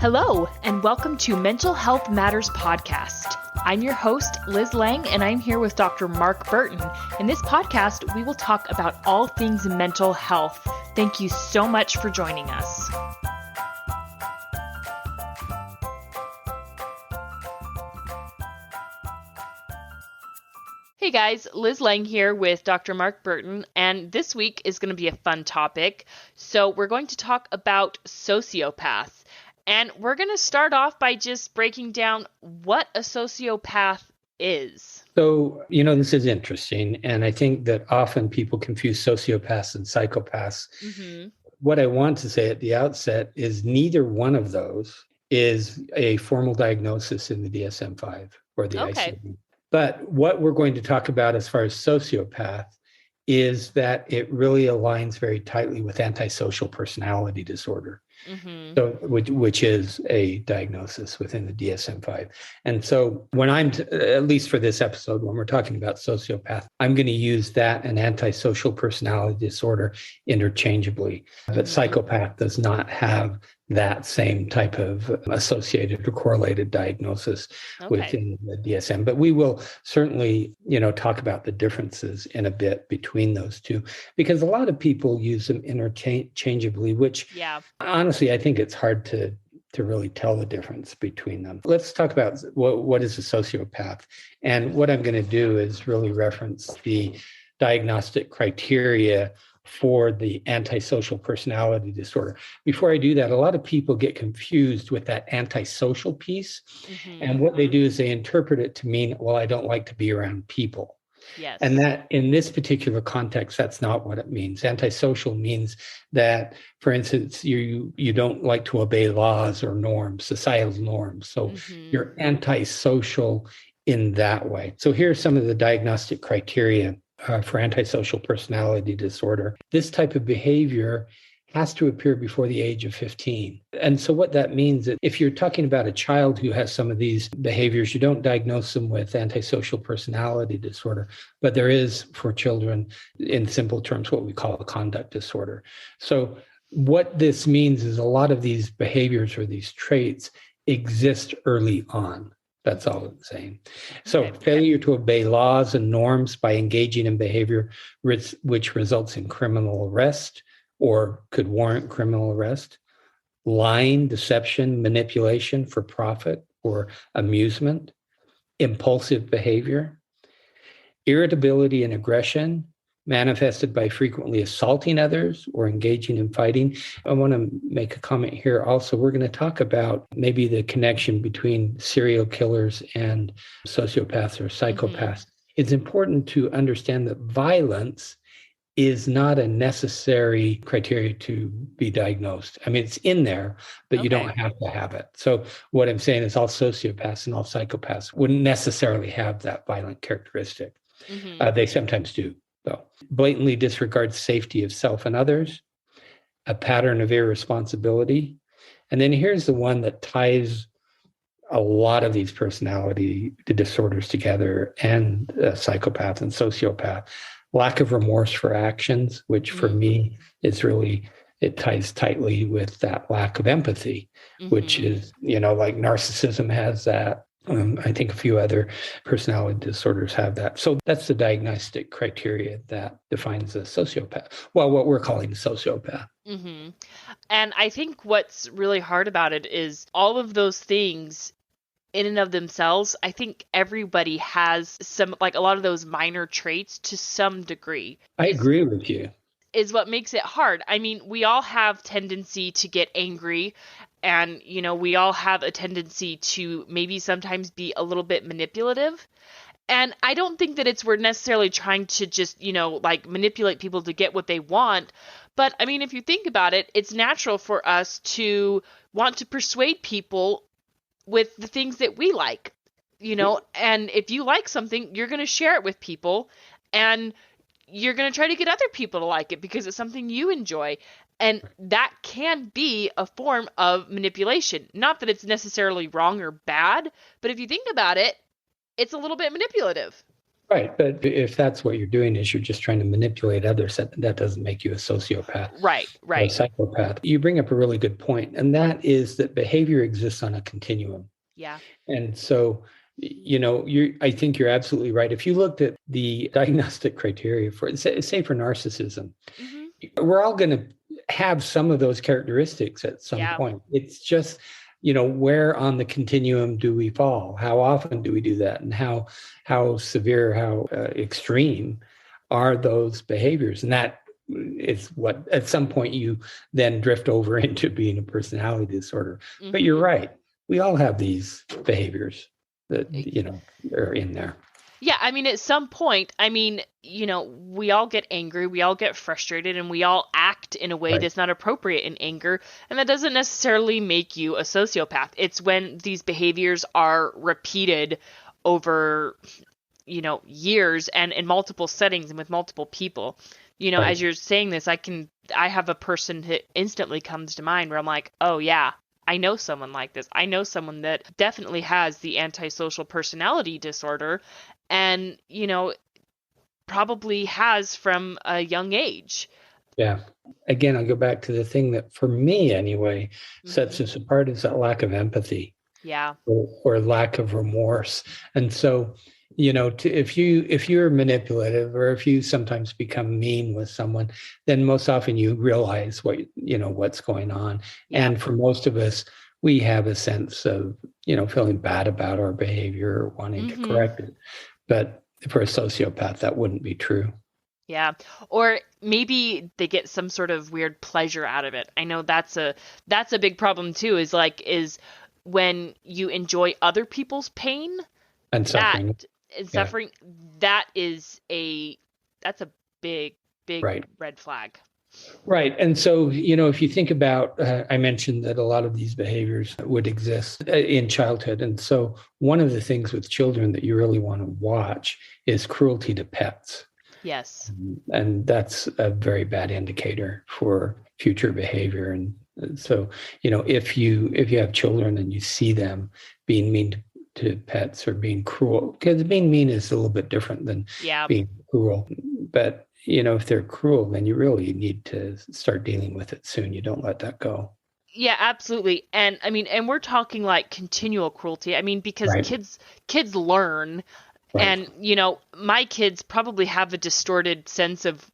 Hello, and welcome to Mental Health Matters Podcast. I'm your host, Liz Lang, and I'm here with Dr. Mark Burton. In this podcast, we will talk about all things mental health. Thank you so much for joining us. Hey guys, Liz Lang here with Dr. Mark Burton, and this week is going to be a fun topic. So we're going to talk about sociopaths. And we're going to start off by just breaking down what a sociopath is. So, this is interesting. And I think that often people confuse sociopaths and psychopaths. Mm-hmm. What I want to say at the outset is neither one of those is a formal diagnosis in the DSM-5 or the ICD. But what we're going to talk about as far as sociopath is that it really aligns very tightly with antisocial personality disorder. Mm-hmm. So, which is a diagnosis within the DSM-5. And so when at least for this episode, when we're talking about sociopath, I'm going to use that and antisocial personality disorder interchangeably. But psychopath does not have that same type of associated or correlated diagnosis within the DSM. But we will certainly, talk about the differences in a bit between those two, because a lot of people use them interchangeably, which honestly, I think it's hard to really tell the difference between them. Let's talk about what is a sociopath. And what I'm going to do is really reference the diagnostic criteria for the antisocial personality disorder. Before I do that, a lot of people get confused with that antisocial piece. Mm-hmm. And what they do is they interpret it to mean, well, I don't like to be around people. Yes. And that in this particular context, that's not what it means. Antisocial means that, for instance, you don't like to obey laws or norms, societal norms. So you're antisocial in that way. So here are some of the diagnostic criteria for antisocial personality disorder. This type of behavior has to appear before the age of 15. And so what that means is if you're talking about a child who has some of these behaviors, you don't diagnose them with antisocial personality disorder, but there is for children, in simple terms, what we call a conduct disorder. So what this means is a lot of these behaviors or these traits exist early on. That's all I'm saying. So failure to obey laws and norms by engaging in behavior which results in criminal arrest or could warrant criminal arrest, lying, deception, manipulation for profit or amusement, impulsive behavior, irritability and aggression manifested by frequently assaulting others or engaging in fighting. I want to make a comment here also. We're going to talk about maybe the connection between serial killers and sociopaths or psychopaths. Mm-hmm. It's important to understand that violence is not a necessary criteria to be diagnosed. I mean, it's in there, but you don't have to have it. So what I'm saying is all sociopaths and all psychopaths wouldn't necessarily have that violent characteristic. Mm-hmm. They sometimes do. So, blatantly disregards safety of self and others, a pattern of irresponsibility. And then here's the one that ties a lot of these personality disorders together, and psychopath and sociopath. Lack of remorse for actions, which for me is really, it ties tightly with that lack of empathy, which is, like narcissism has that. I think a few other personality disorders have that. So that's the diagnostic criteria that defines a sociopath. Well, what we're calling a sociopath. Mm-hmm. And I think what's really hard about it is all of those things in and of themselves. I think everybody has some, like a lot of those minor traits to some degree. I agree with you. Is what makes it hard. I mean, we all have tendency to get angry. And, we all have a tendency to maybe sometimes be a little bit manipulative. And I don't think that we're necessarily trying to just, manipulate people to get what they want. But I mean, if you think about it, it's natural for us to want to persuade people with the things that we like, and if you like something, you're going to share it with people and you're going to try to get other people to like it because it's something you enjoy. And that can be a form of manipulation. Not that it's necessarily wrong or bad, but if you think about it, it's a little bit manipulative. Right. But if that's what you're doing is you're just trying to manipulate others, that doesn't make you a sociopath Right, or a right. psychopath. You bring up a really good point, and that is that behavior exists on a continuum. Yeah. And so, I think you're absolutely right. If you looked at the diagnostic criteria for, say for narcissism, Mm-hmm. we're all going to have some of those characteristics at some Yeah. point. It's just, where on the continuum do we fall? How often do we do that? And how severe, how extreme are those behaviors? And that is what, at some point, you then drift over into being a personality disorder. Mm-hmm. But you're right. We all have these behaviors that, are in there. Yeah, I mean, at some point, we all get angry, we all get frustrated, and we all act in a way that's not appropriate in anger. And that doesn't necessarily make you a sociopath. It's when these behaviors are repeated over, years and in multiple settings and with multiple people. As you're saying this, I have a person that instantly comes to mind where I'm like, oh yeah, I know someone like this. I know someone that definitely has the antisocial personality disorder and, probably has from a young age. Yeah. Again, I'll go back to the thing that, for me anyway, sets us apart is that lack of empathy. Yeah. Or lack of remorse. And so, if you're manipulative or if you sometimes become mean with someone, then most often you realize what's going on. Yeah. And for most of us, we have a sense of, feeling bad about our behavior or wanting to correct it. But for a sociopath, that wouldn't be true. Yeah. Or maybe they get some sort of weird pleasure out of it. I know that's a big problem too, is when you enjoy other people's pain and suffering. That's a big red flag. Right. And so, if you think about, I mentioned that a lot of these behaviors would exist in childhood. And so one of the things with children that you really want to watch is cruelty to pets. Yes. And that's a very bad indicator for future behavior. And so, if you have children and you see them being mean to pets or being cruel, because being mean is a little bit different than being cruel. But if they're cruel, then you really need to start dealing with it soon. You don't let that go. Yeah, absolutely. And and we're talking like continual cruelty. Because kids learn. Right. And, my kids probably have a distorted sense of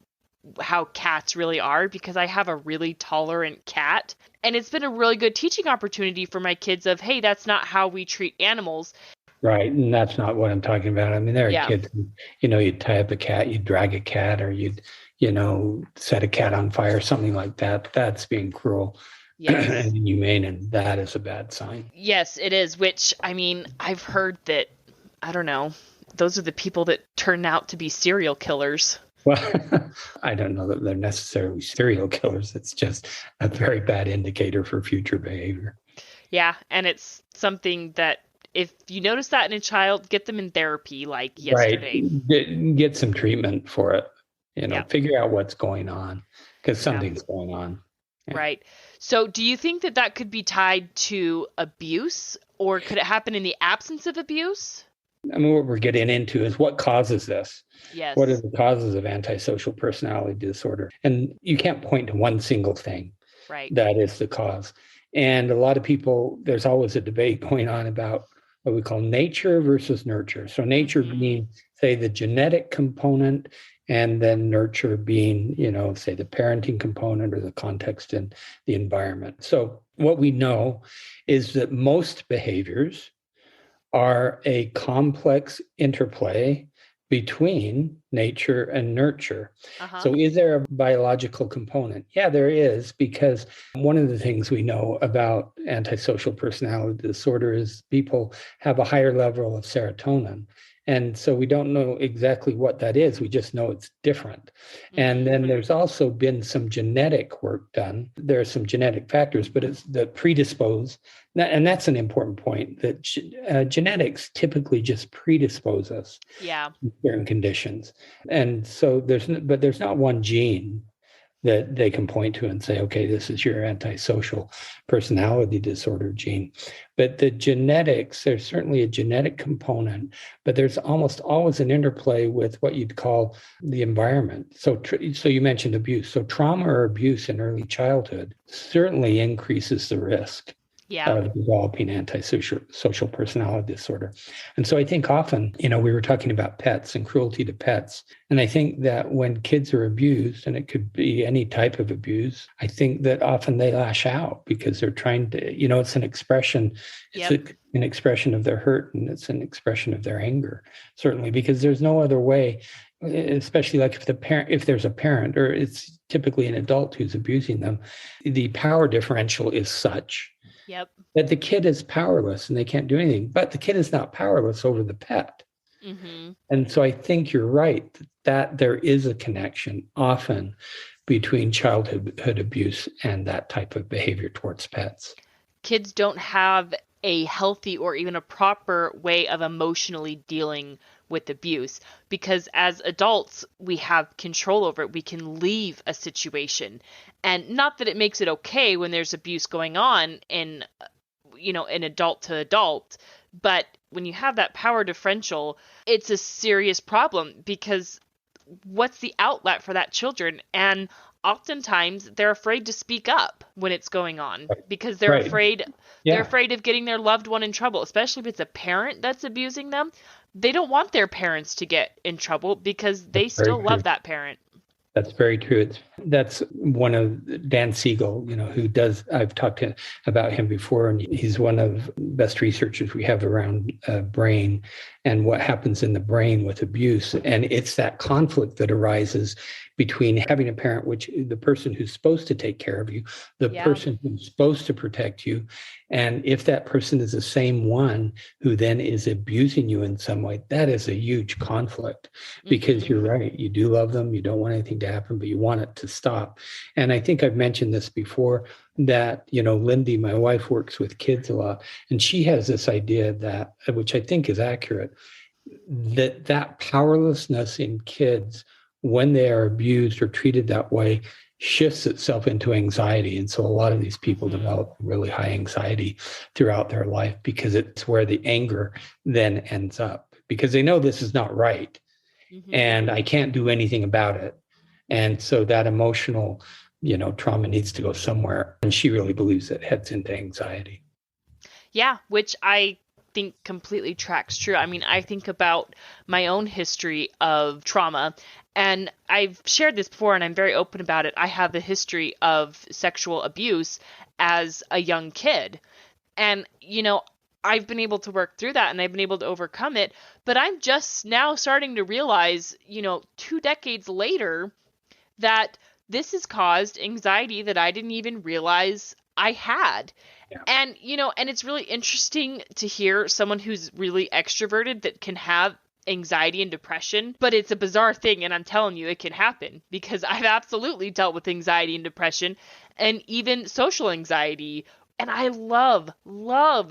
how cats really are because I have a really tolerant cat. And it's been a really good teaching opportunity for my kids of, hey, that's not how we treat animals. Right. And that's not what I'm talking about. There are kids, you'd tie up a cat, you'd drag a cat, or you'd, set a cat on fire, something like that. That's being cruel and inhumane, and that is a bad sign. Yes, it is. Which, I've heard that, I don't know, those are the people that turn out to be serial killers. Well, I don't know that they're necessarily serial killers. It's just a very bad indicator for future behavior. Yeah. And it's something that, if you notice that in a child, get them in therapy like yesterday. Right. Get some treatment for it. Figure out what's going on because something's going on. Yeah. Right. So do you think that could be tied to abuse, or could it happen in the absence of abuse? What we're getting into is what causes this. Yes. What are the causes of antisocial personality disorder? And you can't point to one single thing that is the cause. And a lot of people, there's always a debate going on about what we call nature versus nurture. So nature being, say, the genetic component, and then nurture being, say, the parenting component or the context and the environment. So what we know is that most behaviors are a complex interplay between nature and nurture. So is there a biological component? Yeah, there is, because one of the things we know about antisocial personality disorder is people have a higher level of serotonin. And so we don't know exactly what that is. We just know it's different. And then there's also been some genetic work done. There are some genetic factors, but it's the predispose. And that's an important point, that genetics typically just predispose us to certain conditions. And so there's not one gene that they can point to and say, okay, this is your antisocial personality disorder gene. But the genetics, there's certainly a genetic component, but there's almost always an interplay with what you'd call the environment. So you mentioned abuse. So trauma or abuse in early childhood certainly increases the risk of developing antisocial personality disorder. And so I think often, we were talking about pets and cruelty to pets. And I think that when kids are abused, and it could be any type of abuse, I think that often they lash out because they're trying to, it's an expression, an expression of their hurt, and it's an expression of their anger, certainly, because there's no other way, especially like if there's a parent, or it's typically an adult who's abusing them, the power differential is such that the kid is powerless and they can't do anything, but the kid is not powerless over the pet. Mm-hmm. And so I think you're right that there is a connection often between childhood abuse and that type of behavior towards pets. Kids don't have a healthy or even a proper way of emotionally dealing with abuse, because as adults, we have control over it. We can leave a situation, and not that it makes it okay when there's abuse going on in adult to adult, but when you have that power differential, it's a serious problem, because what's the outlet for that children? And oftentimes they're afraid to speak up when it's going on, because they're afraid of getting their loved one in trouble, especially if it's a parent that's abusing them. They don't want their parents to get in trouble because they still love that parent. That's very true. That's one of Dan Siegel, I've talked about him before, and he's one of the best researchers we have around brain and what happens in the brain with abuse. And it's that conflict that arises between having a parent, which the person who's supposed to take care of you, the person who's supposed to protect you. And if that person is the same one who then is abusing you in some way, that is a huge conflict, because you're right. You do love them. You don't want anything to happen, but you want it to stop. And I think I've mentioned this before, that, Lindy, my wife, works with kids a lot, and she has this idea that, which I think is accurate, that powerlessness in kids when they are abused or treated that way shifts itself into anxiety. And so a lot of these people develop really high anxiety throughout their life, because it's where the anger then ends up, because they know this is not right and I can't do anything about it. And so that emotional, trauma needs to go somewhere. And she really believes it heads into anxiety. Yeah, which I think completely tracks true. I mean, I think about my own history of trauma, and I've shared this before, and I'm very open about it. I have a history of sexual abuse as a young kid. And, I've been able to work through that, and I've been able to overcome it. But I'm just now starting to realize, 2 decades later, that this has caused anxiety that I didn't even realize I had. Yeah. And, and it's really interesting to hear someone who's really extroverted that can have anxiety and depression, but it's a bizarre thing. And I'm telling you, it can happen, because I've absolutely dealt with anxiety and depression, and even social anxiety. And I love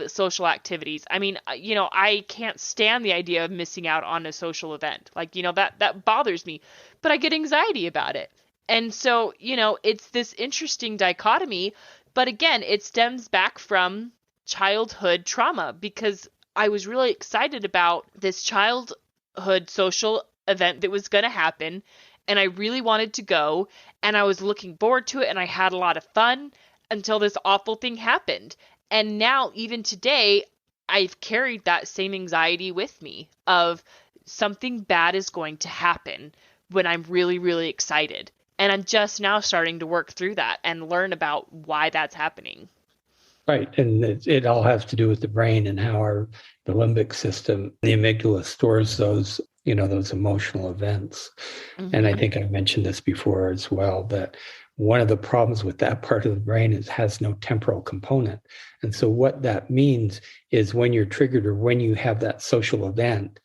social activities. I mean, I can't stand the idea of missing out on a social event. Like, that bothers me, but I get anxiety about it. And so, it's this interesting dichotomy. But again, it stems back from childhood trauma, because I was really excited about this childhood social event that was going to happen, and I really wanted to go, and I was looking forward to it, and I had a lot of fun until this awful thing happened. And now, even today, I've carried that same anxiety with me of something bad is going to happen when I'm really, really excited. And I'm just now starting to work through that and learn about why that's happening. Right. And it all has to do with the brain and how the limbic system, the amygdala, stores those emotional events. And I think I've mentioned this before as well, that one of the problems with that part of the brain is it has no temporal component. And so what that means is when you're triggered, or when you have that social event,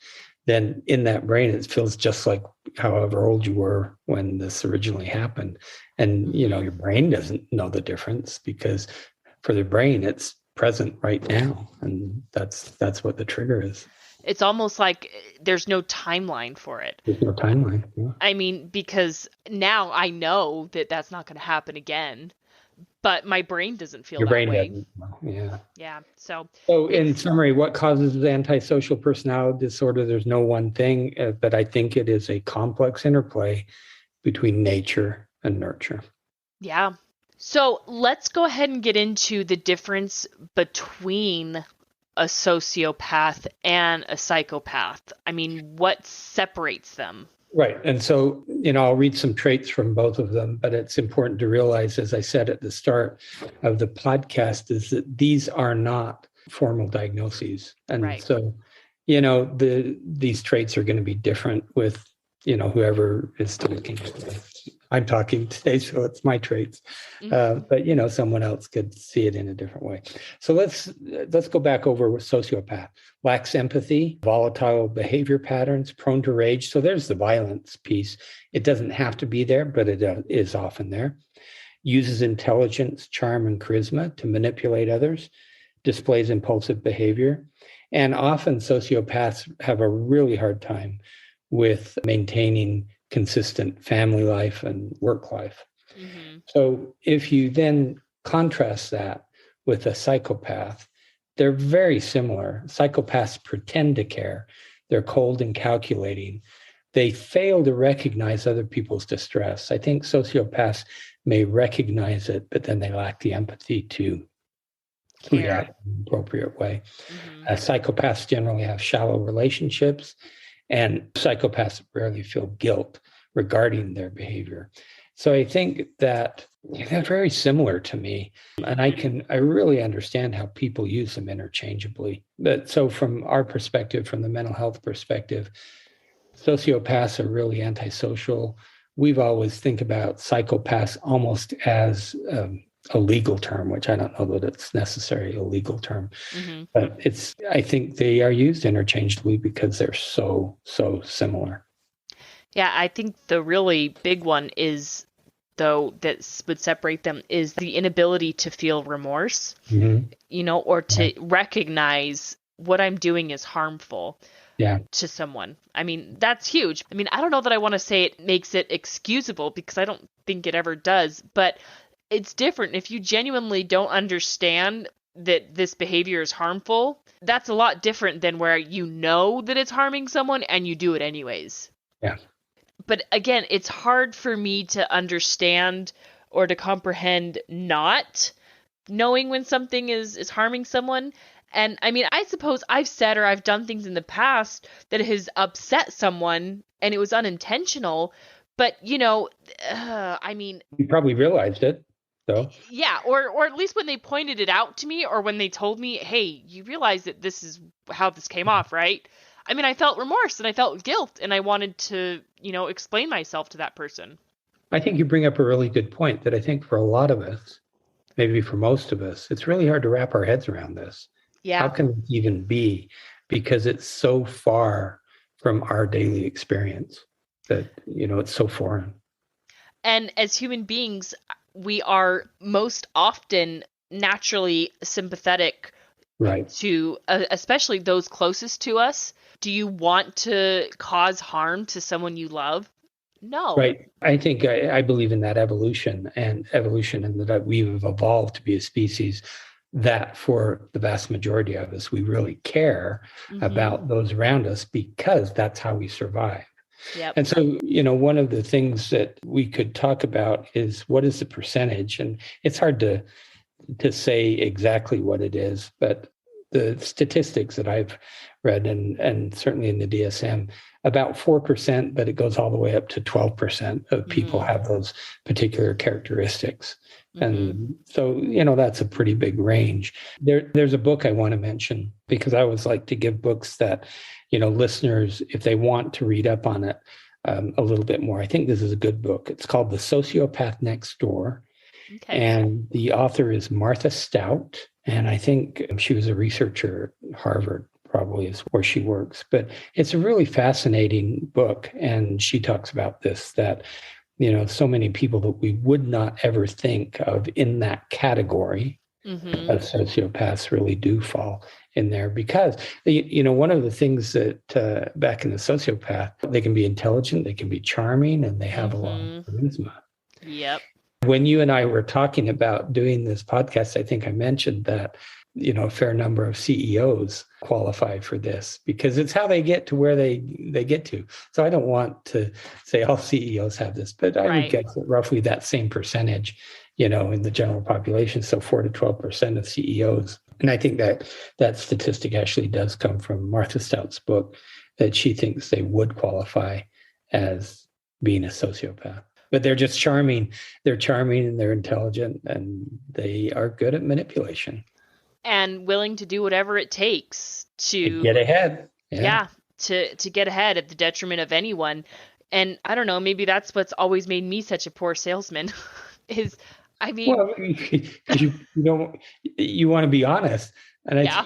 then in that brain, it feels just like however old you were when this originally happened. And, your brain doesn't know the difference, because for the brain, it's present right now. And that's what the trigger is. It's almost like there's no timeline for it. There's no timeline. Yeah. I mean, because now I know that that's not going to happen again, but my brain doesn't feel Your that brain way. doesn't. Yeah. Yeah. So in summary, what causes antisocial personality disorder? There's no one thing, but I think it is a complex interplay between nature and nurture. Yeah. So let's go ahead and get into the difference between a sociopath and a psychopath. I mean, what separates them? Right. And so, I'll read some traits from both of them, but it's important to realize, as I said at the start of the podcast, is that these are not formal diagnoses. And Right. so, these traits are going to be different with, whoever is talking. I'm talking today, so it's my traits. But someone else could see it in a different way. So let's go back over with sociopath. Lacks empathy, volatile behavior patterns, prone to rage. So there's the violence piece. It doesn't have to be there, but it is often there. Uses intelligence, charm, and charisma to manipulate others. Displays impulsive behavior. And often sociopaths have a really hard time with maintaining consistent family life and work life. Mm-hmm. So if you then contrast that with a psychopath, they're very similar. Psychopaths pretend to care. They're cold and calculating. They fail to recognize other people's distress. I think sociopaths may recognize it, but then they lack the empathy to react in an appropriate way. Mm-hmm. Psychopaths generally have shallow relationships, and psychopaths rarely feel guilt regarding their behavior. So I think that they're very similar to me. And I really understand how people use them interchangeably. But so from our perspective, from the mental health perspective, sociopaths are really antisocial. We've always think about psychopaths almost as a legal term, which I don't know that it's necessarily a legal term, mm-hmm. but I think they are used interchangeably because they're so similar. Yeah, I think the really big one is, though, that would separate them is the inability to feel remorse, mm-hmm. Or to recognize what I'm doing is harmful to someone. I mean, that's huge. I mean, I don't know that I want to say it makes it excusable because I don't think it ever does, but it's different. If you genuinely don't understand that this behavior is harmful, that's a lot different than where you know that it's harming someone and you do it anyways. Yeah. But again, it's hard for me to understand or to comprehend not knowing when something is harming someone. And I mean, I suppose I've said or I've done things in the past that has upset someone and it was unintentional. But, I mean... You probably realized it, though. Yeah, or at least when they pointed it out to me or when they told me, hey, you realize that this is how this came off, right? I mean, I felt remorse and I felt guilt and I wanted to, explain myself to that person. I think you bring up a really good point that I think for a lot of us, maybe for most of us, it's really hard to wrap our heads around this. Yeah. How can it even be? Because it's so far from our daily experience that, it's so foreign. And as human beings, we are most often naturally sympathetic to especially those closest to us. Do you want to cause harm to someone you love? No. Right. I think I believe in that evolution and that we've evolved to be a species that for the vast majority of us, we really care mm-hmm. about those around us because that's how we survive. Yep. And so, one of the things that we could talk about is what is the percentage? And it's hard to say exactly what it is, but the statistics that I've read and certainly in the DSM, about 4%, but it goes all the way up to 12% of people mm-hmm. have those particular characteristics. Mm-hmm. And so, that's a pretty big range. There's a book I want to mention because I always like to give books that, listeners, if they want to read up on it a little bit more, I think this is a good book. It's called The Sociopath Next Door. Okay. And the author is Martha Stout. And I think she was a researcher at Harvard, probably is where she works. But it's a really fascinating book. And she talks about this, that, so many people that we would not ever think of in that category Mm-hmm. Sociopaths really do fall in there because, one of the things that back in the sociopath, they can be intelligent, they can be charming, and they have a lot of charisma. Yep. When you and I were talking about doing this podcast, I think I mentioned that, a fair number of CEOs qualify for this because it's how they get to where they get to. So I don't want to say all CEOs have this, but I would guess that roughly that same percentage, in the general population. So 4 to 12% of CEOs. And I think that statistic actually does come from Martha Stout's book, that she thinks they would qualify as being a sociopath. But they're just charming. They're charming and they're intelligent and they are good at manipulation. And willing to do whatever it takes to get ahead. Yeah, to get ahead at the detriment of anyone. And I don't know, maybe that's what's always made me such a poor salesman is, well, you want to be honest. And I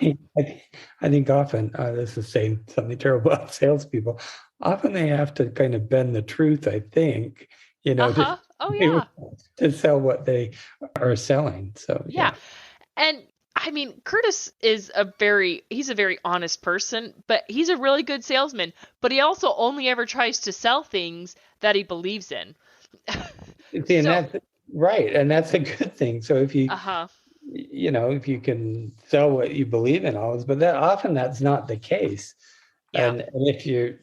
think often, this is saying something terrible about salespeople, often they have to kind of bend the truth, I think, to sell what they are selling. So, yeah. And Curtis is he's a very honest person, but he's a really good salesman, but he also only ever tries to sell things that he believes in. That's right. And that's a good thing. So if you, if you can sell what you believe in always, but that's not the case. Yeah. And if you're,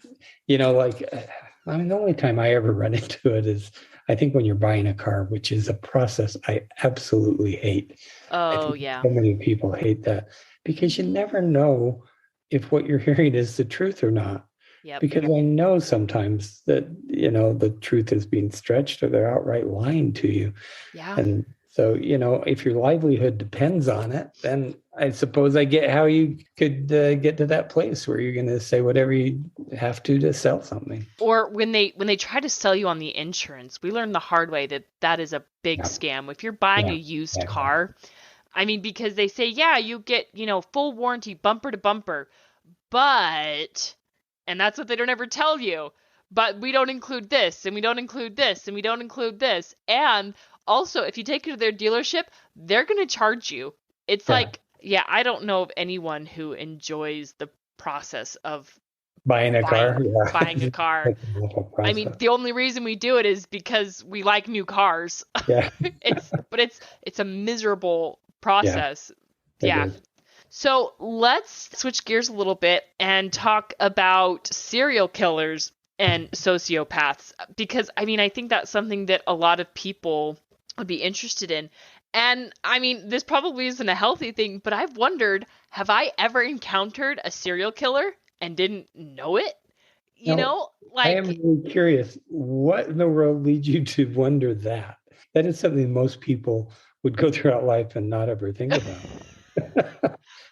the only time I ever run into it is, I think when you're buying a car, which is a process I absolutely hate. Oh, yeah. So many people hate that because you never know if what you're hearing is the truth or not. Yep. Because I know sometimes that, the truth is being stretched or they're outright lying to you. Yeah. And so, if your livelihood depends on it, then I suppose I get how you could get to that place where you're going to say whatever you have to sell something. Or when they try to sell you on the insurance, we learned the hard way that is a big scam. If you're buying a used car, because they say, you get, full warranty, bumper to bumper, but, and that's what they don't ever tell you, but we don't include this, and we don't include this, and we don't include this. And also, if you take it to their dealership, they're going to charge you. It's I don't know of anyone who enjoys the process of buying a car. Buying a car. The only reason we do it is because we like new cars. Yeah. It's a miserable process. Yeah. So let's switch gears a little bit and talk about serial killers and sociopaths, because I think that's something that a lot of people would be interested in. And this probably isn't a healthy thing, but I've wondered, have I ever encountered a serial killer and didn't know it? I am really curious. What in the world leads you to wonder that? That is something most people would go throughout life and not ever think about.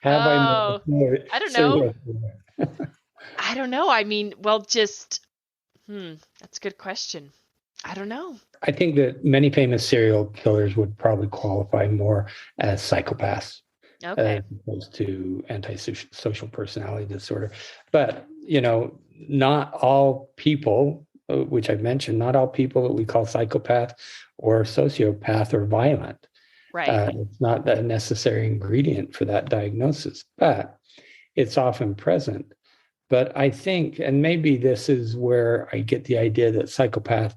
I don't know. I don't know. That's a good question. I don't know. I think that many famous serial killers would probably qualify more as psychopaths, as opposed to antisocial personality disorder. But, not all people, which I've mentioned, not all people that we call psychopath or sociopath are violent. Right. It's not the necessary ingredient for that diagnosis, but it's often present. But I think, and maybe this is where I get the idea that psychopath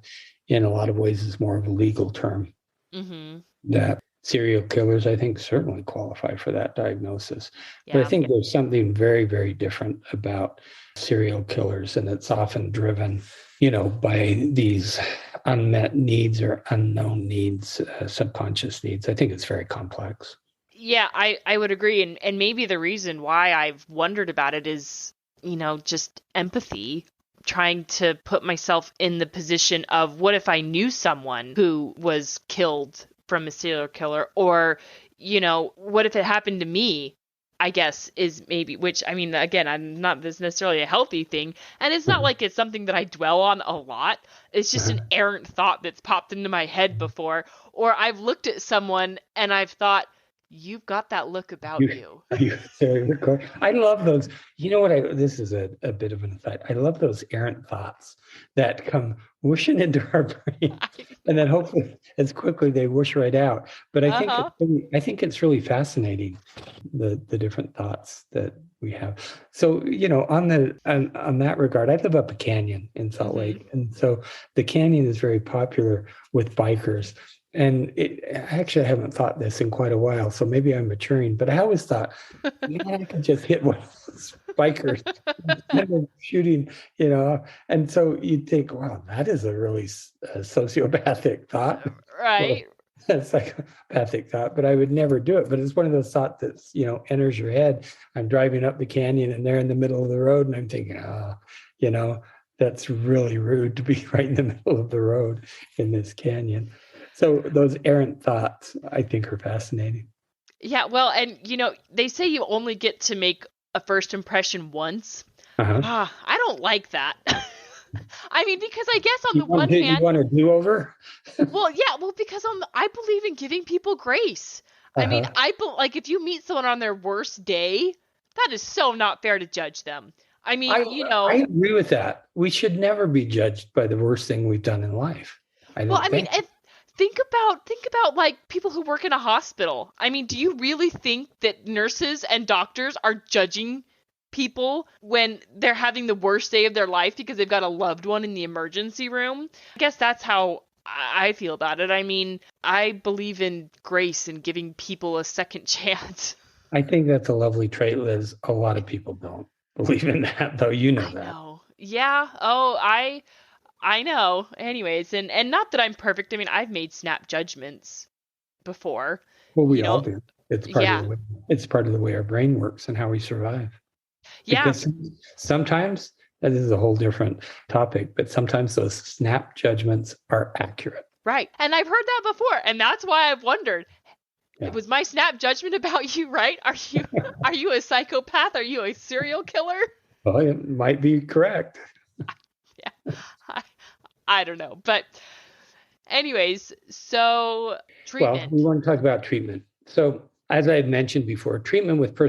in a lot of ways is more of a legal term. Mm-hmm. That serial killers, I think, certainly qualify for that diagnosis. Yeah. But I think there's something very, very different about serial killers, and it's often driven, by these unmet needs or unknown needs, subconscious needs. I think it's very complex. Yeah, I would agree. And maybe the reason why I've wondered about it is, just empathy, trying to put myself in the position of what if I knew someone who was killed from a serial killer, or, what if it happened to me, I guess is maybe, which, again, I'm not this necessarily a healthy thing. And it's not like it's something that I dwell on a lot. It's just an errant thought that's popped into my head before, or I've looked at someone and I've thought, You've got that look about You, you. you I love those. You know what? This is a bit of an aside. I love those errant thoughts that come whooshing into our brain, and then hopefully, as quickly they whoosh right out. But Uh-huh. I think it's really fascinating the different thoughts that we have. So on that regard, I live up a canyon in Salt Mm-hmm. Lake, and so the canyon is very popular with bikers. And actually, I haven't thought this in quite a while, so maybe I'm maturing. But I always thought, man, I could just hit one of those bikers instead of shooting, And so you'd think, wow, that is a really sociopathic thought, or Right. a psychopathic thought. But I would never do it. But it's one of those thoughts that enters your head. I'm driving up the canyon, and they're in the middle of the road, and I'm thinking, that's really rude to be right in the middle of the road in this canyon. So those errant thoughts, I think, are fascinating. Yeah, well, and they say you only get to make a first impression once. Uh-huh. I don't like that. I mean, because I guess on You the one you hand, want a do-over? because I believe in giving people grace. I mean, Uh-huh. like if you meet someone on their worst day, that is so not fair to judge them. I mean, I agree with that. We should never be judged by the worst thing we've done in life. I well, don't I mean, think. if think about like people who work in a hospital. I mean, do you really think that nurses and doctors are judging people when they're having the worst day of their life because they've got a loved one in the emergency room? I guess that's how I feel about it. I mean, I believe in grace and giving people a second chance. I think that's a lovely trait, Liz. A lot of people don't believe in that, though. You know I that. know. Yeah. Oh, I know. Anyways, and not that I'm perfect. I mean, I've made snap judgments before. Well, we You all know, do. It's part of yeah. the way. It's part of the way our brain works and how we survive. Yeah, Because sometimes, and this is a whole different topic, but sometimes those snap judgments are accurate. right. And I've heard that before, and that's why I've wondered, Yeah. was my snap judgment about you right? Are you a psychopath? Are you a serial killer? Well, it might be correct. Yeah. I, I don't know. But anyways, so Well, treatment. we want to talk about treatment. So, as I had mentioned before, treatment with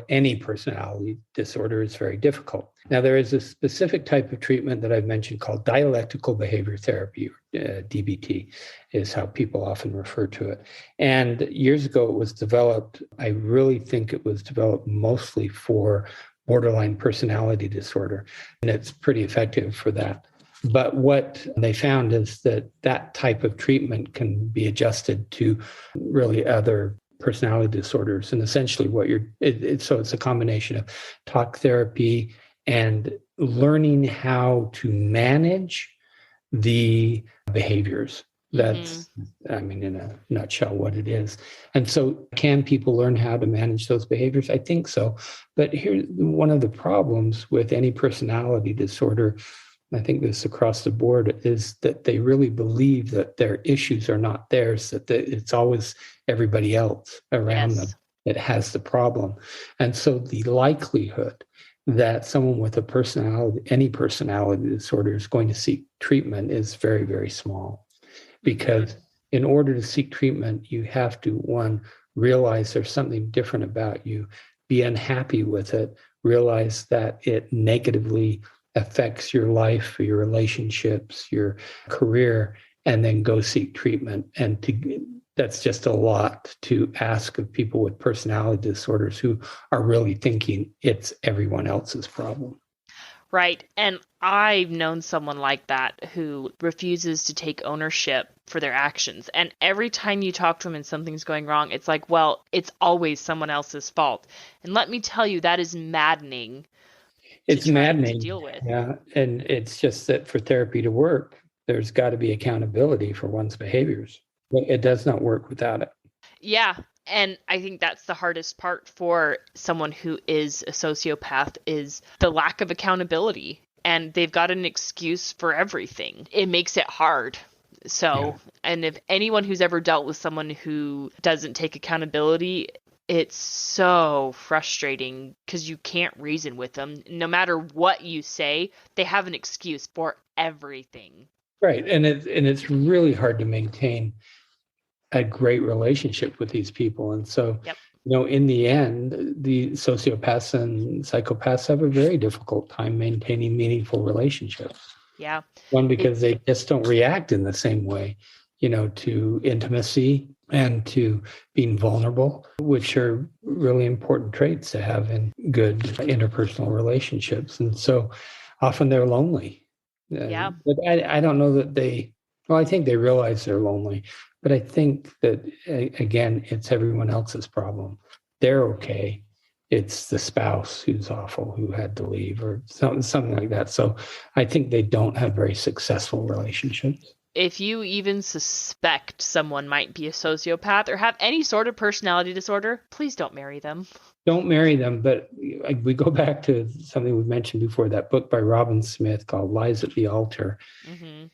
any personality disorder is very difficult. Now, there is a specific type of treatment that I've mentioned called dialectical behavior therapy, or DBT, is how people often refer to it. And years ago, it was developed. I really think it was developed mostly for borderline personality disorder, and it's pretty effective for that. But what they found is that type of treatment can be adjusted to really other personality disorders. And essentially so it's a combination of talk therapy and learning how to manage the behaviors. That's, I mean, in a nutshell, what it is. And so can people learn how to manage those behaviors? I think so. But here's one of the problems with any personality disorder, I think this across the board, is that they really believe that their issues are not theirs, that it's always everybody else around them that has the problem. And so the likelihood that someone with any personality disorder is going to seek treatment is very, very small. Because in order to seek treatment, you have to, one, realize there's something different about you, be unhappy with it, realize that it negatively affects your life, your relationships, your career, and then go seek treatment. And that's just a lot to ask of people with personality disorders who are really thinking it's everyone else's problem. Right. And I've known someone like that who refuses to take ownership for their actions. And every time you talk to them and something's going wrong, it's like, well, it's always someone else's fault. And let me tell you, that is maddening. It's maddening to deal with. Yeah. And it's just that for therapy to work, there's got to be accountability for one's behaviors. It does not work without it. Yeah. And I think that's the hardest part for someone who is a sociopath is the lack of accountability. And they've got an excuse for everything. It makes it hard. So, and if anyone who's ever dealt with someone who doesn't take accountability, it's so frustrating because you can't reason with them. No matter what you say, they have an excuse for everything. Right. And it's really hard to maintain a great relationship with these people. And so, Yep. in the end, the sociopaths and psychopaths have a very difficult time maintaining meaningful relationships. Yeah. One, because they just don't react in the same way, to intimacy and to being vulnerable, which are really important traits to have in good interpersonal relationships. And so often they're lonely. Yeah. But I don't know that I think they realize they're lonely, but I think that, again, it's everyone else's problem. They're okay. It's the spouse who's awful, who had to leave, or something like that. So I think they don't have very successful relationships. If you even suspect someone might be a sociopath or have any sort of personality disorder, please don't marry them. Don't marry them. But we go back to something we mentioned before, that book by Robin Smith called Lies at the Altar. Mm-hmm.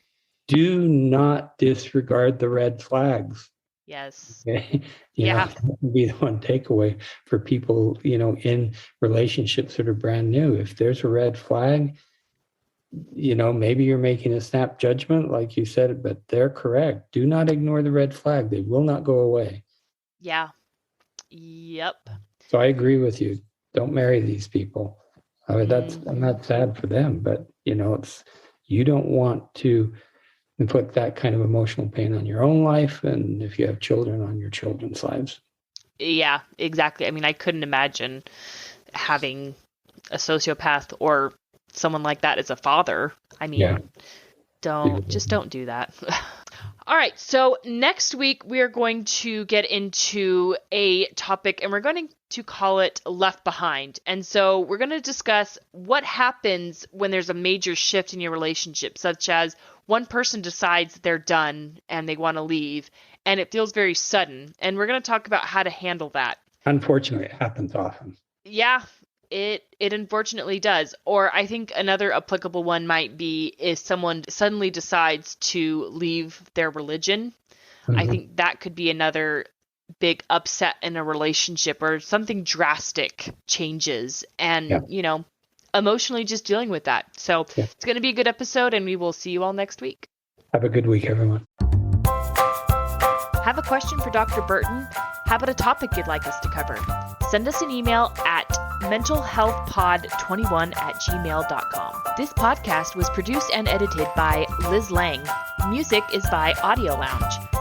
Do not disregard the red flags. Yes. Okay? That would be the one takeaway for people, in relationships that are brand new. If there's a red flag, maybe you're making a snap judgment, like you said, but they're correct. Do not ignore the red flag. They will not go away. Yeah. Yep. So I agree with you. Don't marry these people. I'm not sad for them, but you don't want to inflict that kind of emotional pain on your own life, and if you have children, on your children's lives. Yeah, exactly. I mean, I couldn't imagine having a sociopath or someone like that as a father. I mean, don't do that. All right. So next week we are going to get into a topic, and we're going to call it Left Behind. And so we're going to discuss what happens when there's a major shift in your relationship, such as one person decides they're done and they want to leave, and it feels very sudden. And we're going to talk about how to handle that. Unfortunately, it happens often. Yeah. It unfortunately does. Or I think another applicable one might be if someone suddenly decides to leave their religion. Mm-hmm. I think that could be another big upset in a relationship, or something drastic changes, and, emotionally just dealing with that. So It's going to be a good episode, and we will see you all next week. Have a good week, everyone. Have a question for Dr. Burton? How about a topic you'd like us to cover? Send us an email at mentalhealthpod21@gmail.com. This podcast was produced and edited by Liz Lang. Music is by Audio Lounge.